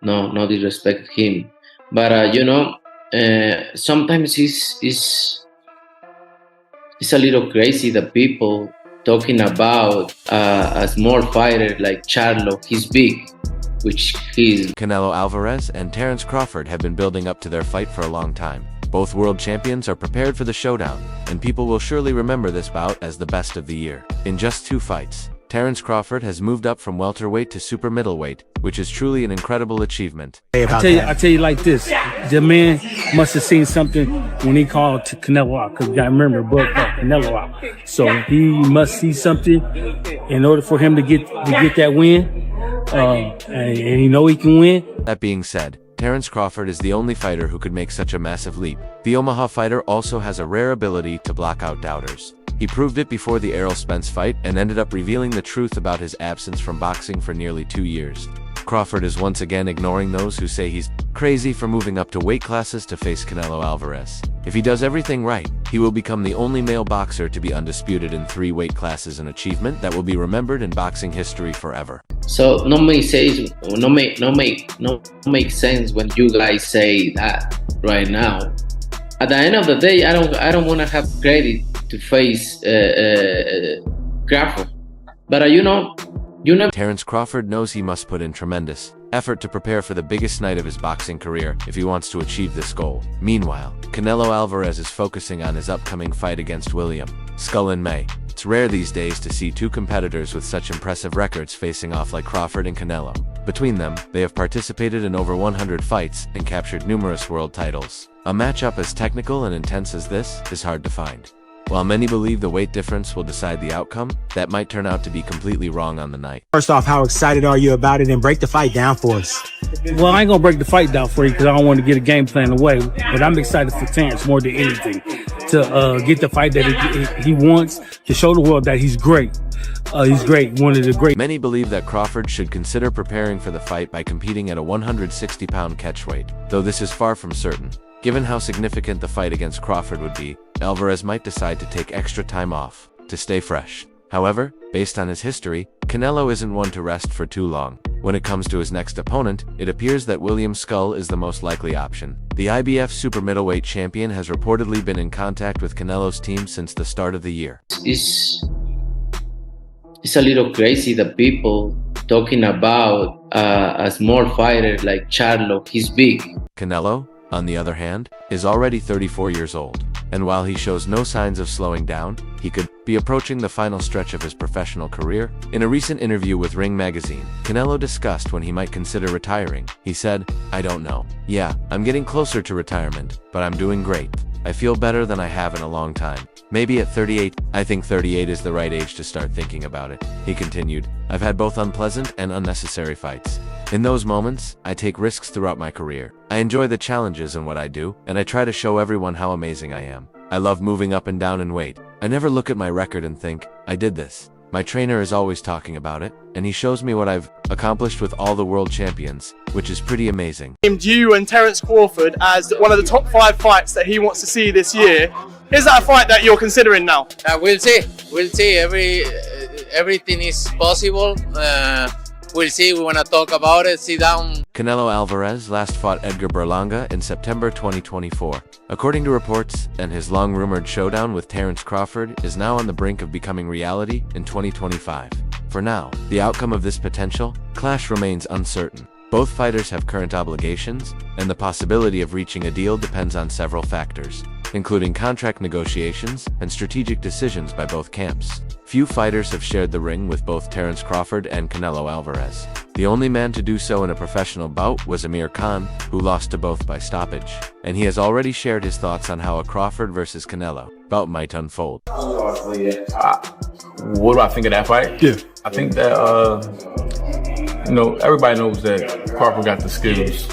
no disrespect him, but sometimes it's a little crazy that people talking about a small fighter like Charlo. He's big, which he's. Canelo Alvarez and Terence Crawford have been building up to their fight for a long time. Both world champions are prepared for the showdown, and people will surely remember this bout as the best of the year. In just 2 fights, Terence Crawford has moved up from welterweight to super middleweight, which is truly an incredible achievement. I tell you like this, the man must have seen something when he called to Canelo out, because you gotta remember, Bud called Canelo out. So he must see something in order for him to get that win, and he know he can win. That being said, Terence Crawford is the only fighter who could make such a massive leap. The Omaha fighter also has a rare ability to block out doubters. He proved it before the Errol Spence fight and ended up revealing the truth about his absence from boxing for nearly 2 years. Crawford is once again ignoring those who say he's crazy for moving up to weight classes to face Canelo Alvarez. If he does everything right, he will become the only male boxer to be undisputed in 3 weight classes, an achievement that will be remembered in boxing history forever. So no make sense when you guys say that right now. At the end of the day, I don't want to have credit to face Crawford, but Terence Crawford knows he must put in tremendous effort to prepare for the biggest night of his boxing career if he wants to achieve this goal. Meanwhile, Canelo Alvarez is focusing on his upcoming fight against William Skull in May. It's rare these days to see 2 competitors with such impressive records facing off like Crawford and Canelo. Between them, they have participated in over 100 fights and captured numerous world titles. A matchup as technical and intense as this is hard to find. While many believe the weight difference will decide the outcome, that might turn out to be completely wrong on the night. First off, how excited are you about it, and break the fight down for us? Well, I ain't gonna break the fight down for you because I don't want to get a game plan away, but I'm excited for Terence more than anything to get the fight that he wants, to show the world that he's great. He's great, one of the great. Many believe that Crawford should consider preparing for the fight by competing at a 160-pound catchweight, though this is far from certain. Given how significant the fight against Crawford would be, Alvarez might decide to take extra time off to stay fresh. However, based on his history, Canelo isn't one to rest for too long. When it comes to his next opponent, it appears that William Skull is the most likely option. The IBF super middleweight champion has reportedly been in contact with Canelo's team since the start of the year. It's a little crazy that people talking about a small fighter like Charlo. He's big. Canelo, on the other hand, is already 34 years old, and while he shows no signs of slowing down, he could be approaching the final stretch of his professional career. In a recent interview with Ring magazine, Canelo discussed when he might consider retiring. He said, "I don't know. Yeah, I'm getting closer to retirement, but I'm doing great. I feel better than I have in a long time. Maybe at 38, I think 38 is the right age to start thinking about it." He continued, "I've had both unpleasant and unnecessary fights. In those moments, I take risks throughout my career. I enjoy the challenges in what I do, and I try to show everyone how amazing I am. I love moving up and down in weight. I never look at my record and think, I did this. My trainer is always talking about it, and he shows me what I've accomplished with all the world champions, which is pretty amazing." Named you and Terence Crawford as one of the top 5 fights that he wants to see this year. Is that a fight that you're considering now? We'll see. We'll see. Everything is possible. We'll see. We want to talk about it. Sit down. Canelo Alvarez last fought Edgar Berlanga in September 2024. According to reports, and his long-rumored showdown with Terence Crawford is now on the brink of becoming reality in 2025. For now, the outcome of this potential clash remains uncertain. Both fighters have current obligations, and the possibility of reaching a deal depends on several factors, including contract negotiations and strategic decisions by both camps. Few fighters have shared the ring with both Terence Crawford and Canelo Alvarez. The only man to do so in a professional bout was Amir Khan, who lost to both by stoppage, and he has already shared his thoughts on how a Crawford versus Canelo bout might unfold. What do I think of that fight? Yeah. I think that, everybody knows that Crawford got the skills.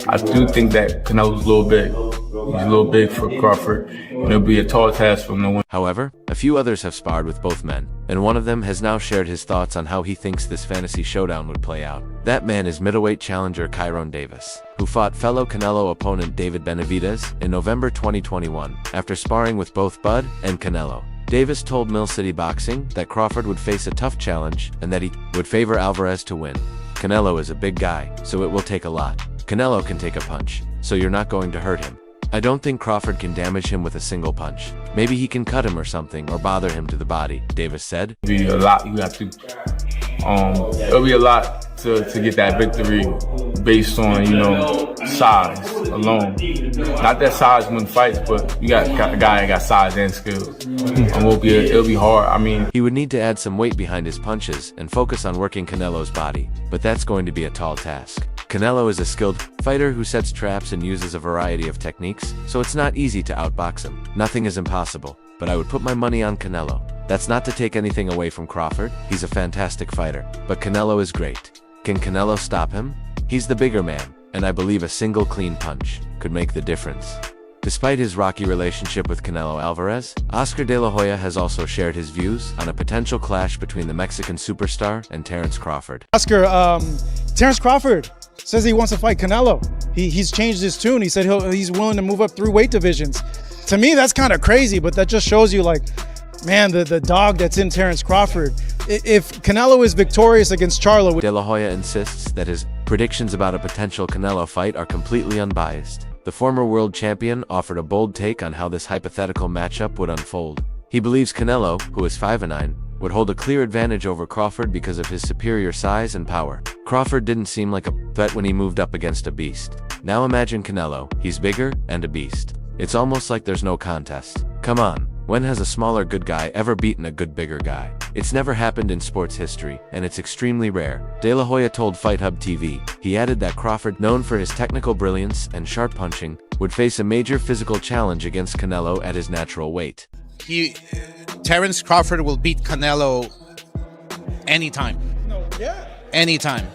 I do think that Canelo's a little big. He's a little big for Crawford, and it'll be a tall task for him to win. However, a few others have sparred with both men, and one of them has now shared his thoughts on how he thinks this fantasy showdown would play out. That man is middleweight challenger Kyron Davis, who fought fellow Canelo opponent David Benavidez in November 2021 after sparring with both Bud and Canelo. Davis told Mill City Boxing that Crawford would face a tough challenge and that he would favor Alvarez to win. Canelo is a big guy, so it will take a lot. Canelo can take a punch, so you're not going to hurt him. I don't think Crawford can damage him with a single punch. Maybe he can cut him or something, or bother him to the body, Davis said. It'll be a lot you have to, it'll be a lot to get that victory based on, size alone. Not that size wins fights, but you got a guy that got size and skills. It'll be hard. He would need to add some weight behind his punches and focus on working Canelo's body, but that's going to be a tall task. Canelo is a skilled fighter who sets traps and uses a variety of techniques, so it's not easy to outbox him. Nothing is impossible, but I would put my money on Canelo. That's not to take anything away from Crawford. He's a fantastic fighter, but Canelo is great. Can Canelo stop him? He's the bigger man, and I believe a single clean punch could make the difference. Despite his rocky relationship with Canelo Alvarez, Oscar De La Hoya has also shared his views on a potential clash between the Mexican superstar and Terence Crawford. Oscar, Terence Crawford says he wants to fight Canelo. He's changed his tune. He said he's willing to move up 3 weight divisions. To me, that's kind of crazy, but that just shows you, like, man, the dog that's in Terence Crawford. If Canelo is victorious against Charlo... De La Hoya insists that his predictions about a potential Canelo fight are completely unbiased. The former world champion offered a bold take on how this hypothetical matchup would unfold. He believes Canelo, who is 5'9", would hold a clear advantage over Crawford because of his superior size and power. Crawford didn't seem like a threat when he moved up against a beast. Now imagine Canelo. He's bigger and a beast. It's almost like there's no contest. Come on, when has a smaller good guy ever beaten a good bigger guy? It's never happened in sports history, and it's extremely rare. De La Hoya told Fight Hub TV. He added that Crawford, known for his technical brilliance and sharp punching, would face a major physical challenge against Canelo at his natural weight. Terence Crawford will beat Canelo anytime. Anytime.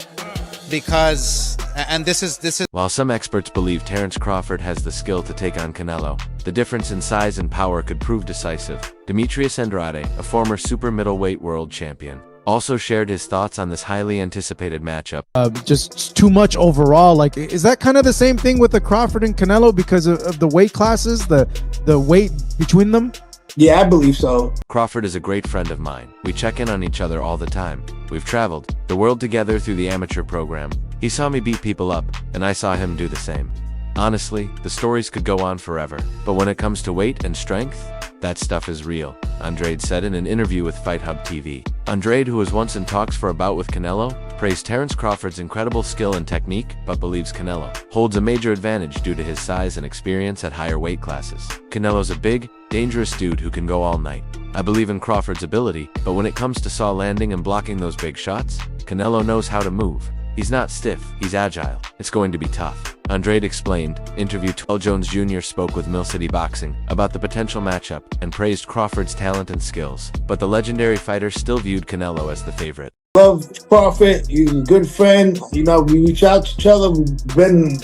Because, and this is... While some experts believe Terence Crawford has the skill to take on Canelo, the difference in size and power could prove decisive. Demetrius Andrade, a former super middleweight world champion, also shared his thoughts on this highly anticipated matchup. Just too much overall. Like, is that kind of the same thing with the Crawford and Canelo because of the weight classes, the weight between them? Yeah, I believe so. Crawford is a great friend of mine. We check in on each other all the time. We've traveled the world together through the amateur program. He saw me beat people up, and I saw him do the same. Honestly, the stories could go on forever. But when it comes to weight and strength, that stuff is real, Andrade said in an interview with Fight Hub TV. Andrade, who was once in talks for a bout with Canelo, praised Terence Crawford's incredible skill and technique, but believes Canelo holds a major advantage due to his size and experience at higher weight classes. Canelo's a big, dangerous dude who can go all night. I believe in Crawford's ability, but when it comes to saw landing and blocking those big shots, Canelo knows how to move. He's not stiff, he's agile. It's going to be tough. Andrade explained. Interview. Terrell Jones Jr. spoke with Mill City Boxing about the potential matchup and praised Crawford's talent and skills, but the legendary fighter still viewed Canelo as the favorite. Love Crawford. He's a good friend. We reach out to each other. We've been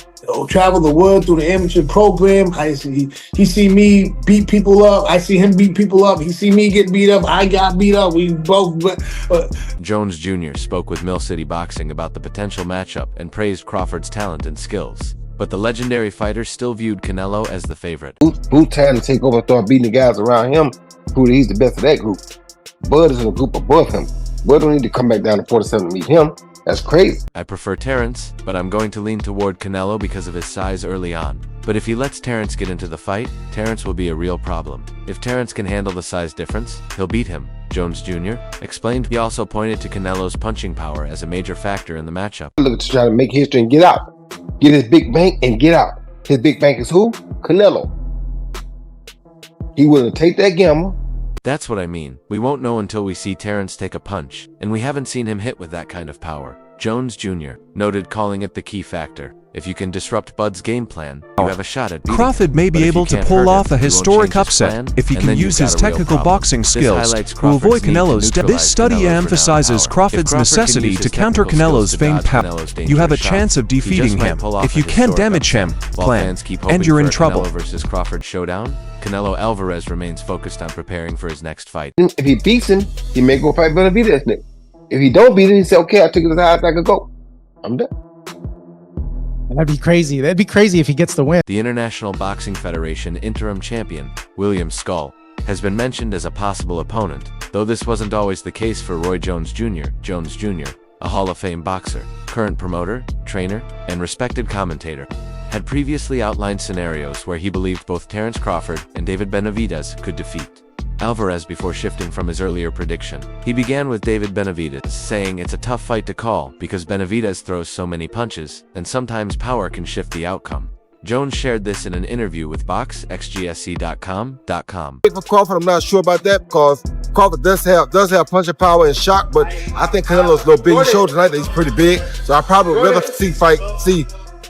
travel the world through the amateur program. He see me beat people up. I see him beat people up. He see me get beat up. I got beat up. We both. Jones Jr. spoke with Mill City Boxing about the potential matchup and praised Crawford's talent and skills, but the legendary fighter still viewed Canelo as the favorite. Who's trying to take over and start beating the guys around him? He's the best of that group. Bud is in a group above him. Bud don't need to come back down to 47 to meet him. That's crazy. I prefer Terence, but I'm going to lean toward Canelo because of his size early on. But if he lets Terence get into the fight, Terence will be a real problem. If Terence can handle the size difference, he'll beat him, Jones Jr. explained. He also pointed to Canelo's punching power as a major factor in the matchup. Look to try to make history and get out. Get his big bank and get out. His big bank is who? Canelo. He willing to take that gamble. That's what I mean. We won't know until we see Terence take a punch, and we haven't seen him hit with that kind of power. Jones Jr. noted, calling it the key factor. If you can disrupt Bud's game plan, you have a shot at beating Crawford him. may be able to pull off a historic upset if he can use his technical boxing skills to avoid Canelo's. This study emphasizes Crawford's necessity to counter Canelo's famed power. You have a chance of defeating him. If you can't damage him, plan, and you're in trouble. Canelo versus Crawford showdown, Canelo Alvarez remains focused on preparing for his next fight. If he beats him, he may go fight Benavidez next. If he don't beat him, he say, okay, I took it as high as I could go. I'm done. That'd be crazy. That'd be crazy if he gets the win. The International Boxing Federation interim champion, William Skull, has been mentioned as a possible opponent, though this wasn't always the case for Roy Jones Jr. Jones Jr. a Hall of Fame boxer, current promoter, trainer, and respected commentator, had previously outlined scenarios where he believed both Terence Crawford and David Benavidez could defeat Alvarez before shifting from his earlier prediction. He began with David Benavidez, saying it's a tough fight to call because Benavidez throws so many punches, and sometimes power can shift the outcome. Jones shared this in an interview with BoxXGSC.com. For Crawford, I'm not sure about that because Crawford does have punching power and shock, but I think Canelo's a little big. He showed tonight that he's pretty big, so I probably would rather see.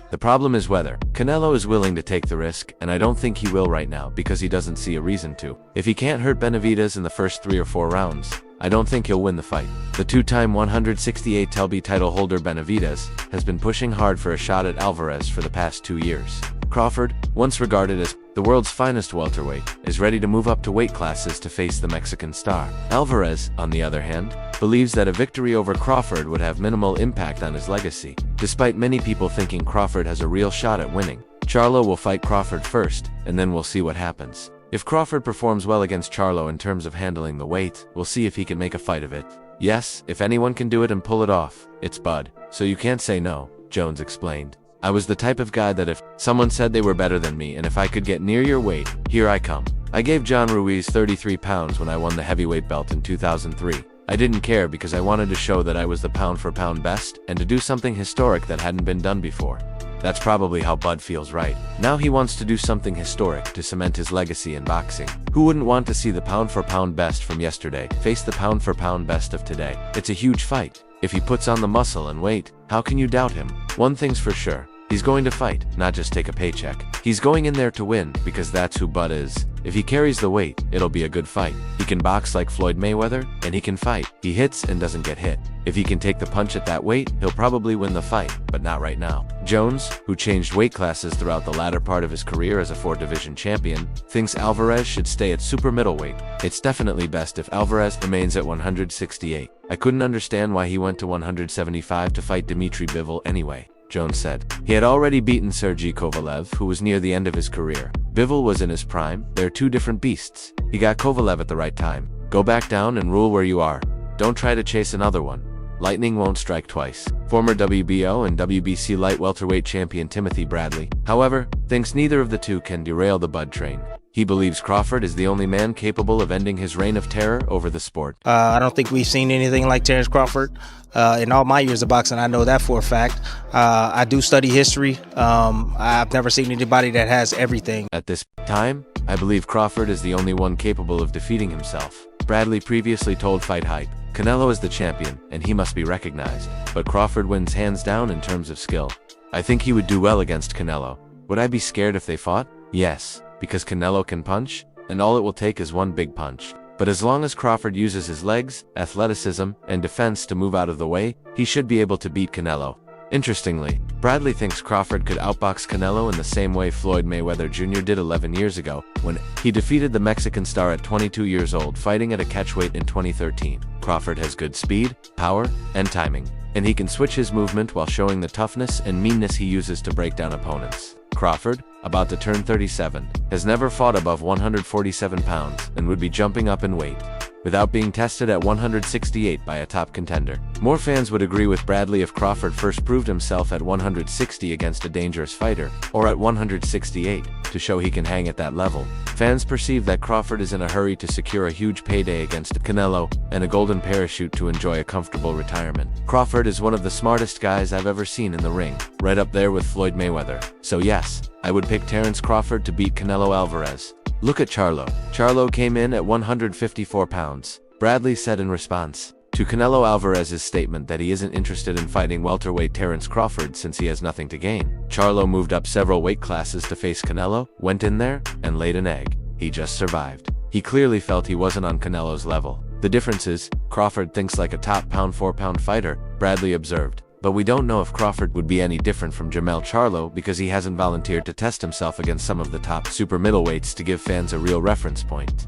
The problem is whether Canelo is willing to take the risk, and I don't think he will right now because he doesn't see a reason to. If he can't hurt Benavidez in the first 3 or 4 rounds, I don't think he'll win the fight. The 2-time 168 TLB title holder Benavidez has been pushing hard for a shot at Alvarez for the past 2 years. Crawford, once regarded as the world's finest welterweight, is ready to move up to weight classes to face the Mexican star. Alvarez, on the other hand, believes that a victory over Crawford would have minimal impact on his legacy. Despite many people thinking Crawford has a real shot at winning, Charlo will fight Crawford first, and then we'll see what happens. If Crawford performs well against Charlo in terms of handling the weight, we'll see if he can make a fight of it. Yes, if anyone can do it and pull it off, it's Bud. So you can't say no, Jones explained. I was the type of guy that if someone said they were better than me and if I could get near your weight, here I come. I gave John Ruiz 33 pounds when I won the heavyweight belt in 2003. I didn't care because I wanted to show that I was the pound-for-pound best and to do something historic that hadn't been done before. That's probably how Bud feels right now. He wants to do something historic to cement his legacy in boxing. Who wouldn't want to see the pound-for-pound best from yesterday face the pound-for-pound best of today? It's a huge fight. If he puts on the muscle and weight, how can you doubt him? One thing's for sure, he's going to fight, not just take a paycheck. He's going in there to win because that's who Bud is. If he carries the weight, it'll be a good fight. He can box like Floyd Mayweather, and he can fight. He hits and doesn't get hit. If he can take the punch at that weight, he'll probably win the fight, but not right now. Jones, who changed weight classes throughout the latter part of his career as a 4-division champion, thinks Alvarez should stay at super middleweight. It's definitely best if Alvarez remains at 168. I couldn't understand why he went to 175 to fight Dmitry Bivol anyway, Jones said. He had already beaten Sergey Kovalev, who was near the end of his career. Bivol was in his prime. They're two different beasts. He got Kovalev at the right time. Go back down and rule where you are. Don't try to chase another one. Lightning won't strike twice. Former WBO and WBC light welterweight champion Timothy Bradley, however, thinks neither of the two can derail the Bud train. He believes Crawford is the only man capable of ending his reign of terror over the sport. I don't think we've seen anything like Terence Crawford in all my years of boxing. I know that for a fact. I do study history. I've never seen anybody that has everything. At this time, I believe Crawford is the only one capable of defeating himself. Bradley previously told Fight Hype, Canelo is the champion, and he must be recognized. But Crawford wins hands down in terms of skill. I think he would do well against Canelo. Would I be scared if they fought? Yes, because Canelo can punch, and all it will take is one big punch. But as long as Crawford uses his legs, athleticism, and defense to move out of the way, he should be able to beat Canelo. Interestingly, Bradley thinks Crawford could outbox Canelo in the same way Floyd Mayweather Jr. did 11 years ago, when he defeated the Mexican star at 22 years old fighting at a catchweight in 2013. Crawford has good speed, power, and timing, and he can switch his movement while showing the toughness and meanness he uses to break down opponents. Crawford, about to turn 37, has never fought above 147 pounds and would be jumping up in weight, without being tested at 168 by a top contender. More fans would agree with Bradley if Crawford first proved himself at 160 against a dangerous fighter, or at 168, to show he can hang at that level. Fans perceive that Crawford is in a hurry to secure a huge payday against Canelo, and a golden parachute to enjoy a comfortable retirement. Crawford is one of the smartest guys I've ever seen in the ring, right up there with Floyd Mayweather. So yes, I would pick Terence Crawford to beat Canelo Alvarez. Look at Charlo. Charlo came in at 154 pounds. Bradley said in response to Canelo Alvarez's statement that he isn't interested in fighting welterweight Terence Crawford since he has nothing to gain. Charlo moved up several weight classes to face Canelo, went in there, and laid an egg. He just survived. He clearly felt he wasn't on Canelo's level. The difference is, Crawford thinks like a top pound-for-pound fighter, Bradley observed. But we don't know if Crawford would be any different from Jermell Charlo because he hasn't volunteered to test himself against some of the top super middleweights to give fans a real reference point.